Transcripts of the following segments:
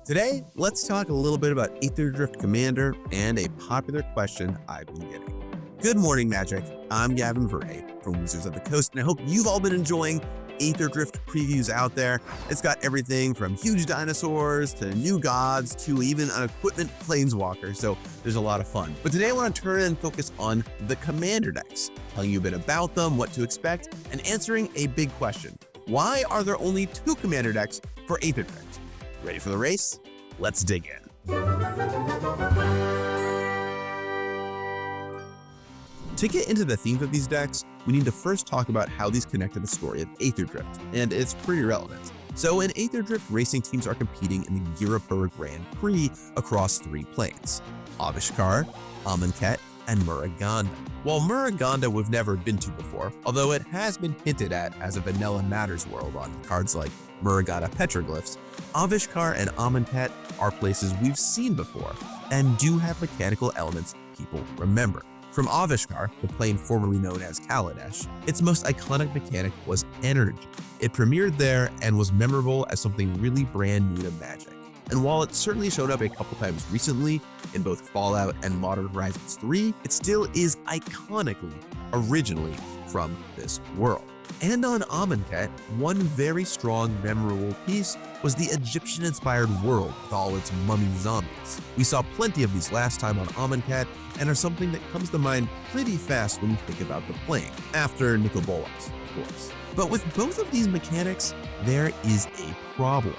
Today, let's talk a little bit about Aetherdrift Commander and a popular question I've been getting. Good morning, Magic. I'm Gavin Verhey from Wizards of the Coast, and I hope you've all been enjoying Aetherdrift previews out there. It's got everything from huge dinosaurs to new gods to even an equipment planeswalker, so there's a lot of fun. But today I want to turn and focus on the Commander decks, telling you a bit about them, what to expect, and answering a big question. Why are there only 2 Commander decks for Aetherdrift? Ready for the race? Let's dig in. To get into the themes of these decks, we need to first talk about how these connect to the story of Aetherdrift, and it's pretty relevant. So in Aetherdrift, racing teams are competing in the Girapur Grand Prix across 3 planes: Avishkar, Amonkhet, and Muruganda. While Muruganda we've never been to before, although it has been hinted at as a Vanilla Matters world on cards like Muruganda Petroglyphs, Avishkar and Amonkhet are places we've seen before and do have mechanical elements people remember. From Avishkar, the plane formerly known as Kaladesh, its most iconic mechanic was energy. It premiered there and was memorable as something really brand new to Magic. And while it certainly showed up a couple times recently in both Fallout and Modern Horizons 3, it still is iconically originally from this world. And on Amonkhet, one very strong, memorable piece was the Egyptian-inspired world with all its mummy zombies. We saw plenty of these last time on Amonkhet and are something that comes to mind pretty fast when you think about the plane, after Nicol Bolas, of course. But with both of these mechanics, there is a problem.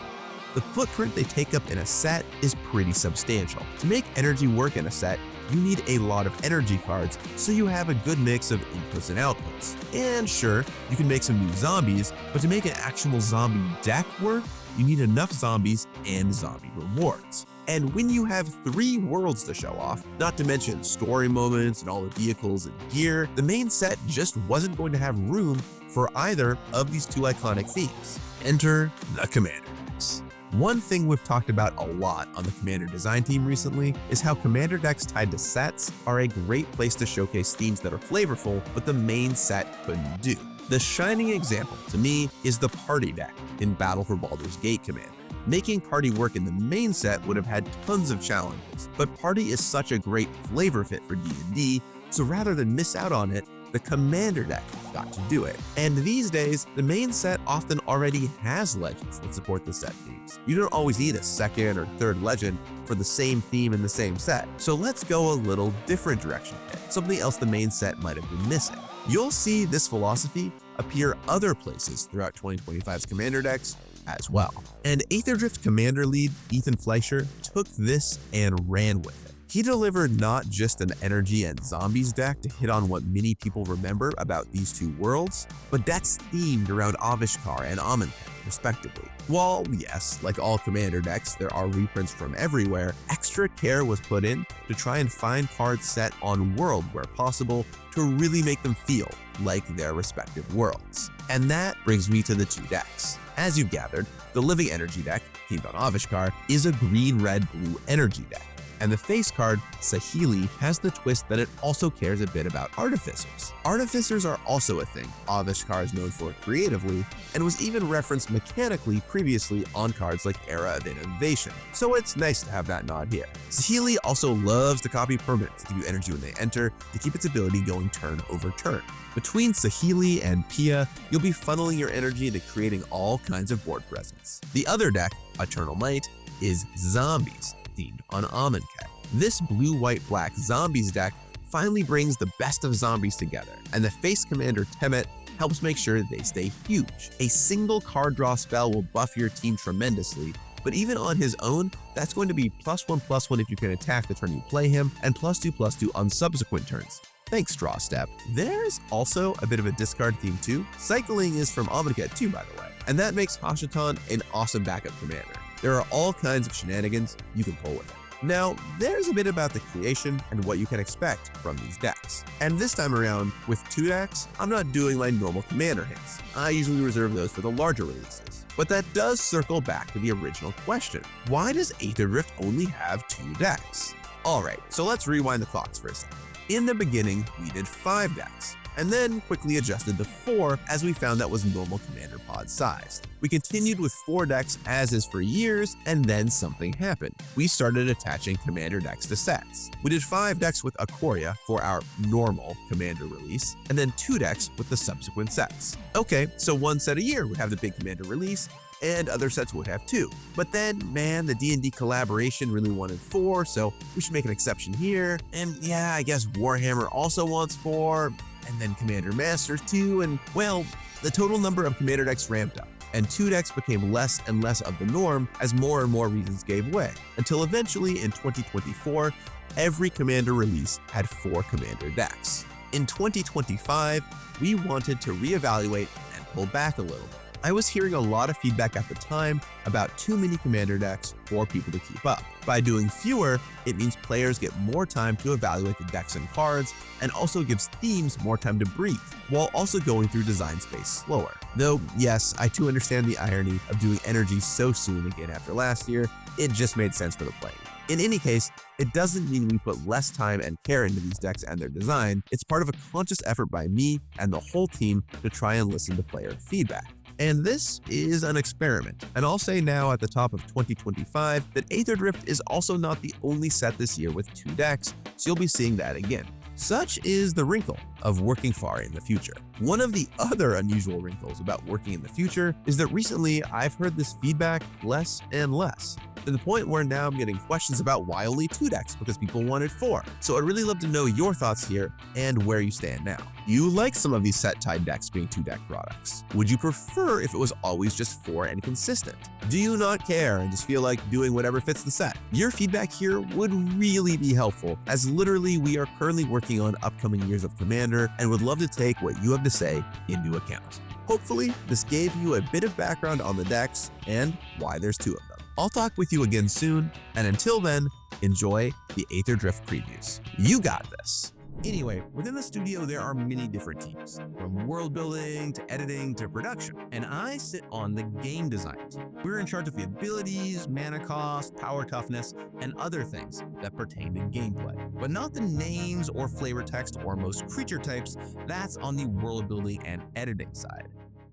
The footprint they take up in a set is pretty substantial. To make energy work in a set, you need a lot of energy cards, so you have a good mix of inputs and outputs. And sure, you can make some new zombies, but to make an actual zombie deck work, you need enough zombies and zombie rewards. And when you have 3 worlds to show off, not to mention story moments and all the vehicles and gear, the main set just wasn't going to have room for either of these 2 iconic themes. Enter the Commander decks. One thing we've talked about a lot on the Commander design team recently is how Commander decks tied to sets are a great place to showcase themes that are flavorful, but the main set couldn't do. The shining example, to me, is the Party deck in Battle for Baldur's Gate Commander. Making Party work in the main set would have had tons of challenges, but Party is such a great flavor fit for D&D, so rather than miss out on it, the Commander deck got to do it. And these days, the main set often already has legends that support the set themes. You don't always need a 2nd or 3rd legend for the same theme in the same set. So let's go a little different direction here, something else the main set might have been missing. You'll see this philosophy appear other places throughout 2025's Commander decks as well. And Aetherdrift Commander lead Ethan Fleischer took this and ran with it. He delivered not just an energy and zombies deck to hit on what many people remember about these 2 worlds, but decks themed around Avishkar and Amonkhet, respectively. While, yes, like all Commander decks, there are reprints from everywhere, extra care was put in to try and find cards set on world where possible to really make them feel like their respective worlds. And that brings me to the 2 decks. As you've gathered, the Living Energy deck, themed on Avishkar, is a green-red-blue energy deck. And the face card, Saheeli, has the twist that it also cares a bit about Artificers. Artificers are also a thing Avishkar is known for creatively, and was even referenced mechanically previously on cards like Era of Innovation, so it's nice to have that nod here. Saheeli also loves to copy permanents to give you energy when they enter to keep its ability going turn over turn. Between Saheeli and Pia, you'll be funneling your energy into creating all kinds of board presence. The other deck, Eternal Might, is Zombies, themed on Amonkhet. This blue-white-black zombies deck finally brings the best of zombies together, and the face commander Temet helps make sure they stay huge. A single card draw spell will buff your team tremendously, but even on his own, that's going to be +1/+1 if you can attack the turn you play him, and +2/+2 on subsequent turns. Thanks, Draw Step. There's also a bit of a discard theme too. Cycling is from Amonkhet too, by the way, and that makes Hashatan an awesome backup commander. There are all kinds of shenanigans you can pull with it. Now, there's a bit about the creation and what you can expect from these decks. And this time around, with 2 decks, I'm not doing my normal commander hints. I usually reserve those for the larger releases. But that does circle back to the original question. Why does Aetherdrift only have 2 decks? Alright, so let's rewind the clocks for a second. In the beginning, we did 5 decks, and then quickly adjusted to 4 as we found that was normal commander pod size. We continued with 4 decks as is for years, and then something happened. We started attaching commander decks to sets. We did 5 decks with Ikoria for our normal commander release, and then 2 decks with the subsequent sets. Okay, so 1 set a year would have the big commander release, and other sets would have 2. But then, man, the D&D collaboration really wanted 4, so we should make an exception here. And yeah, I guess Warhammer also wants 4, and then Commander Masters too, and well, the total number of commander decks ramped up, and 2 decks became less and less of the norm as more and more reasons gave way, until eventually in 2024, every commander release had 4 commander decks. In 2025, we wanted to reevaluate and pull back a little. I was hearing a lot of feedback at the time about too many commander decks for people to keep up. By doing fewer, it means players get more time to evaluate the decks and cards, and also gives themes more time to breathe, while also going through design space slower. Though, yes, I too understand the irony of doing energy so soon again after last year. It just made sense for the play. In any case, it doesn't mean we put less time and care into these decks and their design. It's part of a conscious effort by me and the whole team to try and listen to player feedback. And this is an experiment. And I'll say now at the top of 2025 that Aetherdrift is also not the only set this year with 2 decks, so you'll be seeing that again. Such is the wrinkle of working far in the future. One of the other unusual wrinkles about working in the future is that recently I've heard this feedback less and less, to the point where now I'm getting questions about why only 2 decks because people wanted 4. So I'd really love to know your thoughts here and where you stand now. Do you like some of these set-tied decks being 2-deck products? Would you prefer if it was always just 4 and consistent? Do you not care and just feel like doing whatever fits the set? Your feedback here would really be helpful, as literally we are currently working on upcoming years of Commander and would love to take what you have to say into account. Hopefully, this gave you a bit of background on the decks and why there's 2 of them. I'll talk with you again soon, and until then, enjoy the Aetherdrift previews. You got this! Anyway, within the studio there are many different teams, from world building to editing to production, and I sit on the game design team. We're in charge of the abilities, mana cost, power toughness, and other things that pertain to gameplay, but not the names or flavor text or most creature types. That's on the world building and editing side.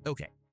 Okay,